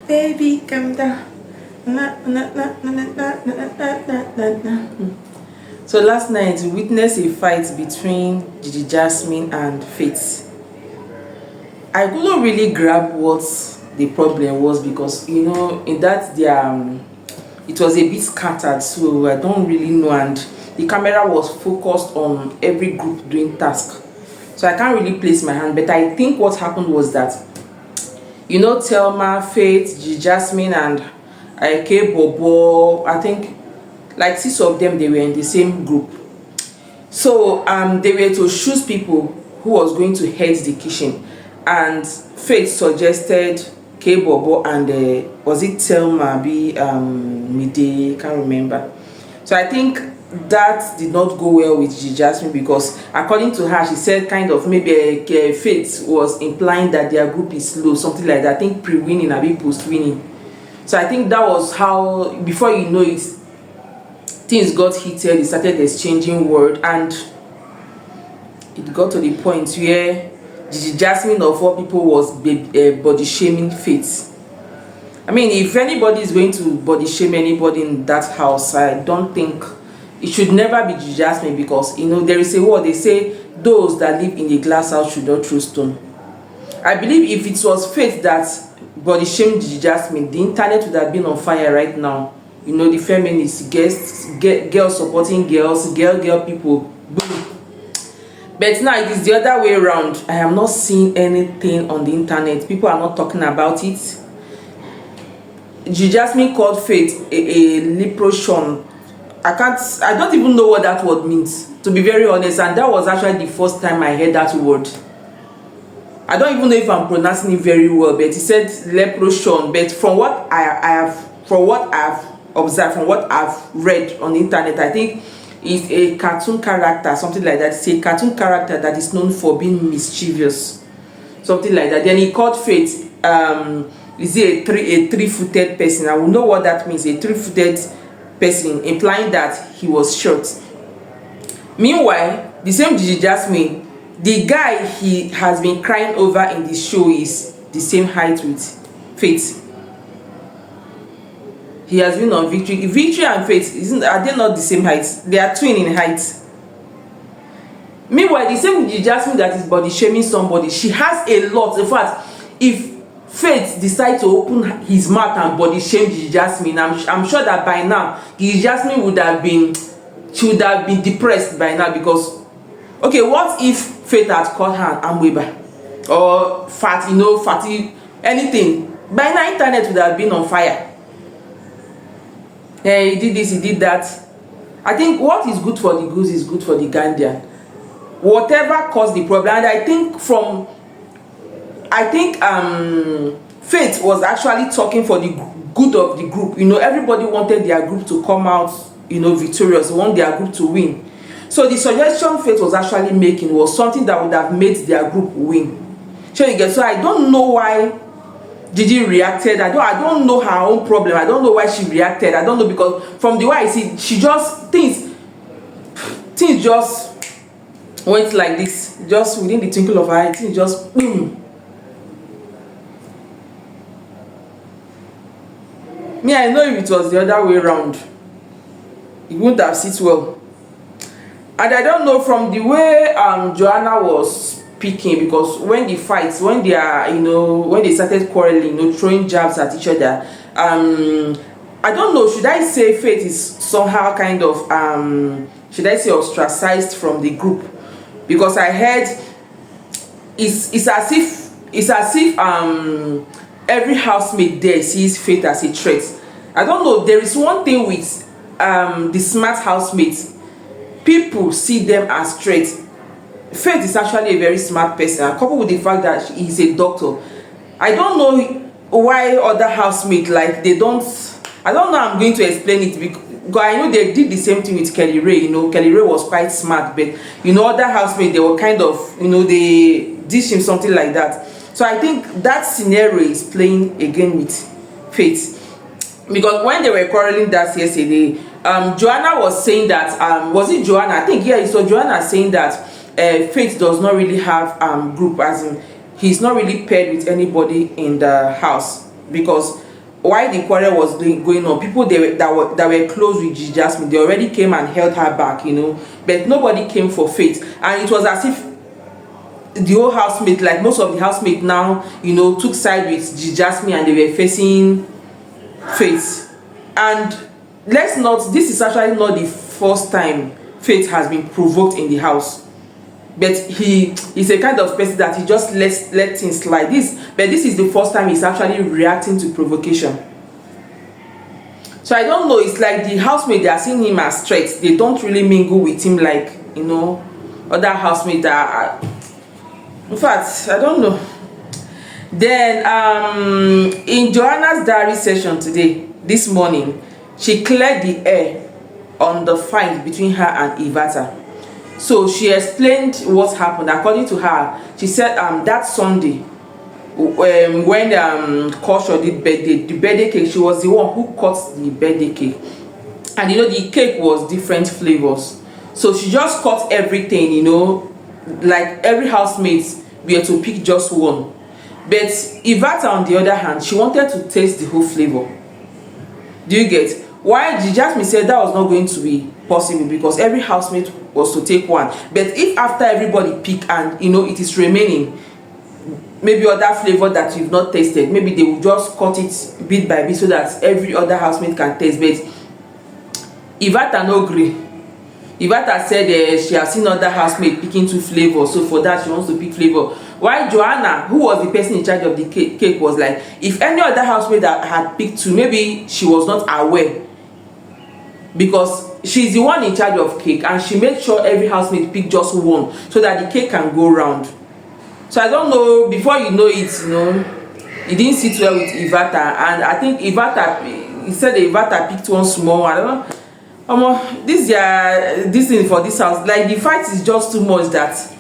Baby, calm down. Na, na, na, na, na, na, na, na, na, na. So last night we witnessed a fight between Gigi Jasmine and Faith. I couldn't really grab what the problem was because in that it was a bit scattered, so I don't really know, and the camera was focused on every group doing task, so I can't really place my hand. But I think what happened was that Thelma, Faith, Gigi Jasmine, and Ike Bobo, I think like 6 of them, they were in the same group. So they were to choose people who was going to head the kitchen, and Faith suggested K Bobo and was it Thelma Mide, can't remember. So I think that did not go well with Gigi Jasmine because according to her, she said kind of maybe Faith was implying that their group is low, something like that. I think pre-winning or post-winning. So I think that was how, before you know it, things got heated. They started exchanging word, and it got to the point where Gigi Jasmine of all people was body shaming Faith. I mean, if anybody is going to body shame anybody in that house, I don't think it should never be Gigi Jasmine, because there is a word they say, those that live in a glass house should not throw stone. I believe if it was Faith that body shamed Gigi Jasmine, the internet would have been on fire right now. The feminists, girls supporting girls, girl people, boom. But now it is the other way around. I am not seeing anything on the internet. People are not talking about it. Gigi Jasmine called Faith a leprochaun. I don't even know what that word means, to be very honest, and that was actually the first time I heard that word. I don't even know if I'm pronouncing it very well, but he said leprochaun. But from what I've observed, from what I've read on the internet, I think it's a cartoon character, something like that. It's a cartoon character that is known for being mischievous, something like that. Then he called Faith is it a three-footed person? I will know what that means, a three-footed person, implying that he was short. Meanwhile, the same Gigi Jasmine, the guy he has been crying over in the show is the same height with Faith. He has been on Victory and Faith, are they not the same height? They are twin in height. Meanwhile, the same Gigi Jasmine that is body shaming somebody, she has a lot. In fact, if Faith decides to open his mouth and body shame Gigi Jasmine, I'm sure that by now Gigi Jasmine would have been depressed by now, because okay, what if Faith had called her an amoeba or fatty, anything? By now internet would have been on fire. He did this, he did that. I think what is good for the goose is good for the gander. Whatever caused the problem, and I think Faith was actually talking for the good of the group. Everybody wanted their group to come out, victorious. They want their group to win. So the suggestion Faith was actually making was something that would have made their group win. So I don't know why Gigi reacted. I don't know her own problem. I don't know why she reacted. I don't know, because from the way I see, she just things just went like this, just within the twinkle of an eye. Things just boom. Me, I know if it was the other way around, it wouldn't have sit well. And I don't know, from the way Joanna was speaking, because when they fight, when they are, when they started quarreling, throwing jabs at each other, I don't know, should I say Faith is somehow kind of should I say ostracized from the group? Because I heard it's as if every housemate there sees Faith as a threat. I don't know, there is one thing with the smart housemates. People see them as threats. Faith is actually a very smart person, coupled with the fact that he is a doctor. I don't know why other housemates, like, they don't. I don't know. I'm going to explain it because I know they did the same thing with Kelly Ray. Kelly Ray was quite smart, but other housemates, they were kind of they dish him something like that. So I think that scenario is playing again with Faith, because when they were quarreling that yesterday, Joanna was saying that was it Joanna? I think, yeah, so Joanna saying that Faith does not really have group, as in he's not really paired with anybody in the house, because while the quarrel was going on, people that were close with Gigi Jasmine, they already came and held her back, you know, but nobody came for Faith. And it was as if the whole housemate, like most of the housemate now, you know, took side with Gigi Jasmine and they were facing Faith. And this is actually not the first time Faith has been provoked in the house, but he is a kind of person that he just let things slide. But this is the first time he's actually reacting to provocation. So I don't know, it's like the housemates, they are seeing him as threats. They don't really mingle with him like, you know, other housemates that are, in fact, I don't know. Then in Joanna's diary session today, this morning, she cleared the air on the fight between her and Ivatar. So she explained what happened. According to her, she said that Sunday, when Kosho did the birthday cake, she was the one who cut the birthday cake. And you know, the cake was different flavors. So she just cut everything, you know, like every housemate were to pick just one. But Ivatar, on the other hand, she wanted to taste the whole flavor. Do you get? Why Gigi Jasmine said that was not going to be possible because every housemate was to take one. But if after everybody pick and you know it is remaining, maybe other flavor that you've not tasted, maybe they will just cut it bit by bit so that every other housemate can taste. But Ivatar no agree. Ivatar said she has seen other housemates picking two flavors, so for that she wants to pick flavor. While Joanna, who was the person in charge of the cake, was like, if any other housemate that had picked two, maybe she was not aware, because she's the one in charge of cake and she made sure every housemate picked just one so that the cake can go round. So I don't know, before you know it, you know, it didn't sit well with Ivatar, and I think he said that Ivatar picked one small. I don't know. This thing for this house, like the fight is just too much that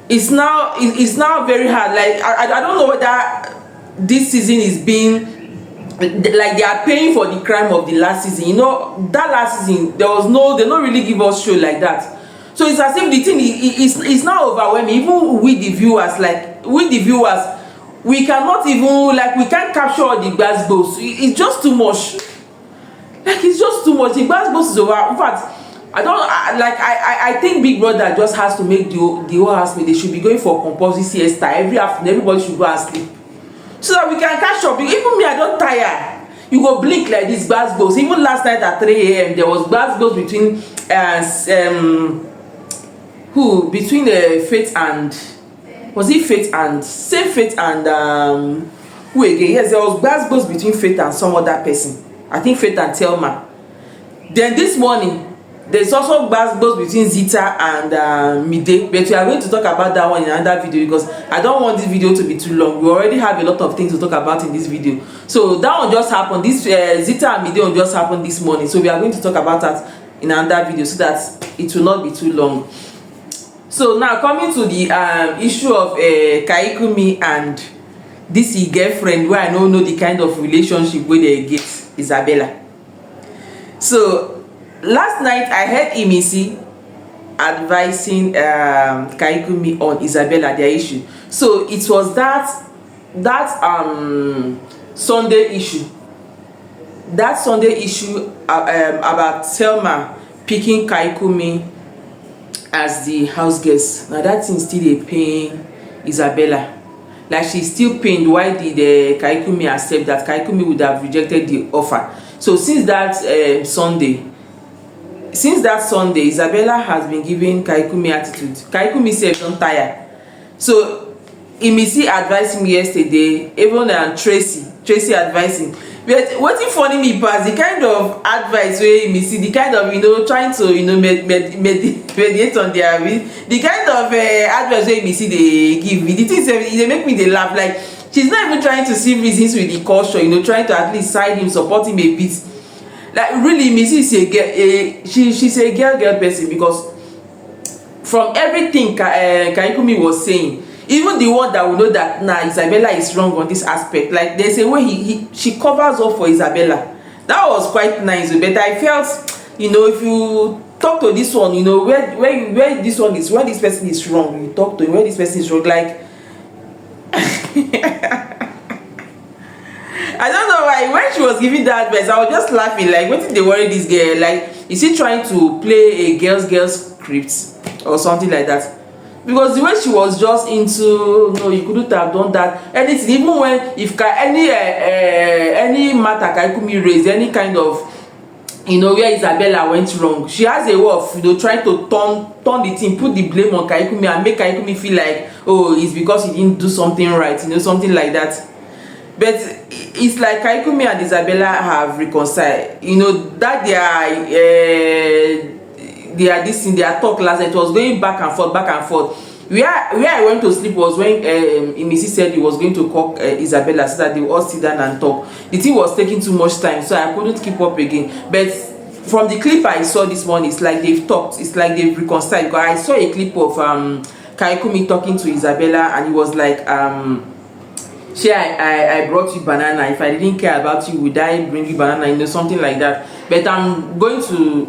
it's now very hard. Like I don't know whether this season is being like they are paying for the crime of the last season. You know, that last season they don't really give us show like that. So it's as if the thing is now overwhelming. Even with the viewers, we cannot even, like, we can't capture all the gbasgbos. It's just too much. Like, it's just too much. The gbasgbos is over. In fact, I think Big Brother just has to make the whole housemate, they should be going for compulsory siesta every afternoon. Everybody should go and sleep so that we can catch up. Even me, I don't tire. You go blink like this gbasgbos. Even last night at 3 a.m. there was gbasgbos between between Faith and, was it Faith and who again? Yes, there was gbasgbos between Faith and some other person. I think Faith and Thelma. Then this morning there's also gbasgbos between Zita and Mide, but we are going to talk about that one in another video because I don't want this video to be too long. We already have a lot of things to talk about in this video. So that one just happened. This Zita and Mide one just happened this morning, so we are going to talk about that in another video so that it will not be too long. So now coming to the issue of Kayinkunmi and this girlfriend, where I don't know the kind of relationship where they get Isabella. So last night I heard Imisi advising Kayinkunmi on Isabella, their issue. So it was that Sunday issue. That Sunday issue about Thelma picking Kayinkunmi as the house guest. Now that thing still dey pain Isabella. Like, she's still pained. Why did Kayinkunmi accept that? Kayinkunmi would have rejected the offer. So since that Sunday, Isabella has been giving Kayinkunmi attitude. Kayinkunmi said don't tire. So Imisi advised me yesterday, even Tracy advising. But what if funny me pass the kind of advice where Imisi, the kind of, you know, trying to, you know, mediate on their, the kind of advice where Imisi they give, the things they make me they laugh. Like, she's not even trying to see reasons with the culture, you know, trying to at least side him, support him a bit. Like, really, Imisi is a girl, she's a girl person, because from everything Kayinkunmi was saying, even the one that will know that Isabella is wrong on this aspect, like there's a way she covers up for Isabella. That was quite nice. But I felt, you know, if you talk to this one, you know, where this one is, where this person is wrong, you talk to him where this person is wrong. Like I don't know why when she was giving that advice, I was just laughing. Like, what did they worry this girl? Like, is he trying to play a girls script or something like that? Because the way she was just into, no, you couldn't have done that, anything, even when if any matter Kayinkunmi raised, any kind of, you know, where Isabella went wrong, she has a way of, you know, trying to turn the thing, put the blame on Kayinkunmi and make Kayinkunmi feel like, oh, it's because he didn't do something right, you know, something like that. But it's like Kayinkunmi and Isabella have reconciled, you know, that this thing, their talk last night was going back and forth. Where I went to sleep was when Imisi said he was going to call Isabella so that they will all sit down and talk. The thing was taking too much time, so I couldn't keep up again. But from the clip I saw this morning, it's like they've talked, it's like they've reconciled. Because I saw a clip of Kayinkunmi talking to Isabella, and he was like, I brought you banana. If I didn't care about you, would I bring you banana? You know, something like that. But I'm going to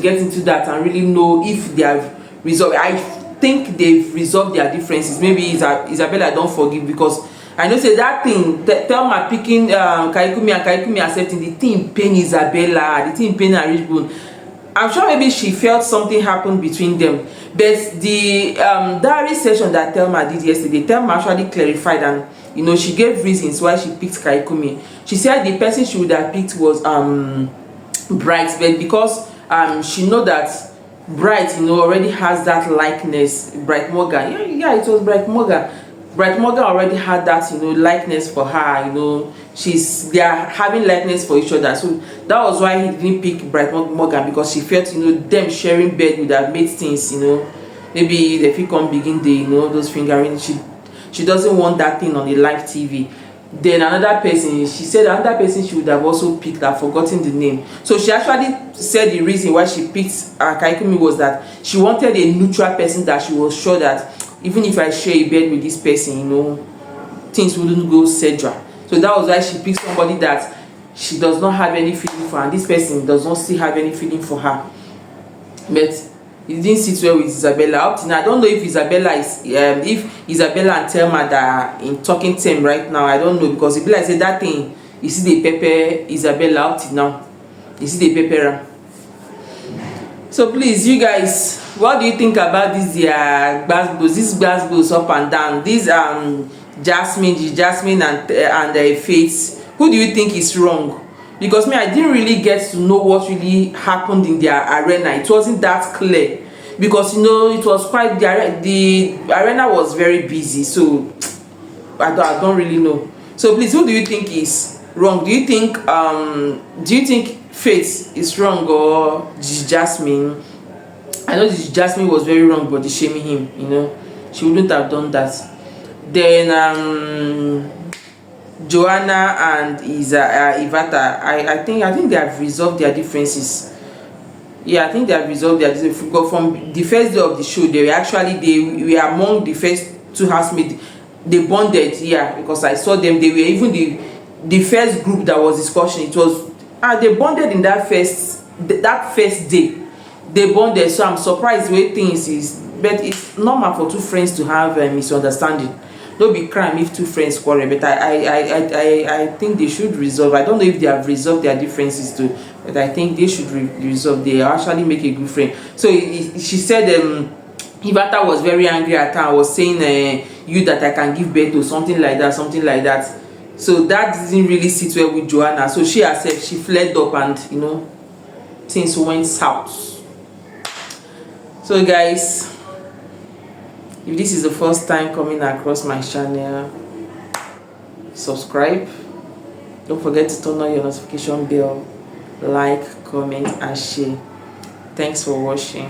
get into that and really know if they have resolved. I think they've resolved their differences. Maybe Isabella don't forgive, because I know say that thing, Thelma picking Kayinkunmi and Kayinkunmi accepting, the thing pain Isabella, the thing pain her rich bone. I'm sure maybe she felt something happened between them. But the diary session that Thelma did yesterday, Thelma actually clarified, and you know, she gave reasons why she picked Kayinkunmi. She said the person she would have picked was Bright, but because she know that Bright, you know, already has that likeness. Bright Morgan, yeah, it was Bright Morgan. Bright Morgan already had that, you know, likeness for her. You know, they are having likeness for each other. So that was why he didn't pick Bright Morgan, because she felt, you know, them sharing bed would have made things, you know, maybe if he come begin the, you know, those fingering. She doesn't want that thing on the live TV. Then another person, she said another person she would have also picked, I've forgotten the name. So she actually said the reason why she picked Kayinkunmi was that she wanted a neutral person that she was sure that even if I share a bed with this person, you know, things wouldn't go cedra. So that was why she picked somebody that she does not have any feeling for, and this person does not still have any feeling for her. But it didn't sit well with Isabella. Up to now, I don't know if Isabella and Thelma that are in talking term right now. I don't know, because if like say that thing, you see the pepper Isabella up to now. You see the pepper. So please, you guys, what do you think about this gbasgbos up and down? These Gigi Jasmine and Faith. Who do you think is wrong? Because me, I didn't really get to know what really happened in their arena. It wasn't that clear, because you know, it was quite the arena was very busy, so I don't really know. So please, who do you think is wrong? Do you think Faith is wrong or Gigi Jasmine? I know Gigi Jasmine was very wrong body shaming him, you know, she wouldn't have done that. Then Joana and Ivatar, I think they have resolved their differences. Yeah, I think they have resolved their differences. Because from the first day of the show, they were among the first two housemates. They bonded, yeah, because I saw them. They were even the first group that was discussing. It was they bonded in that first day. They bonded, so I'm surprised the way things is. But it's normal for two friends to have a misunderstanding. Don't be crime if two friends quarrel, but I think they should resolve. I don't know if they have resolved their differences too, but I think they should resolve. They actually make a good friend. So she said Ivatar was very angry at her. I was saying you that I can give birth to, something like that. So that didn't really sit well with Joanna. So she herself, she fled up, and you know, things went south. So guys, if this is the first time coming across my channel, subscribe. Don't forget to turn on your notification bell, like, comment and share. Thanks for watching.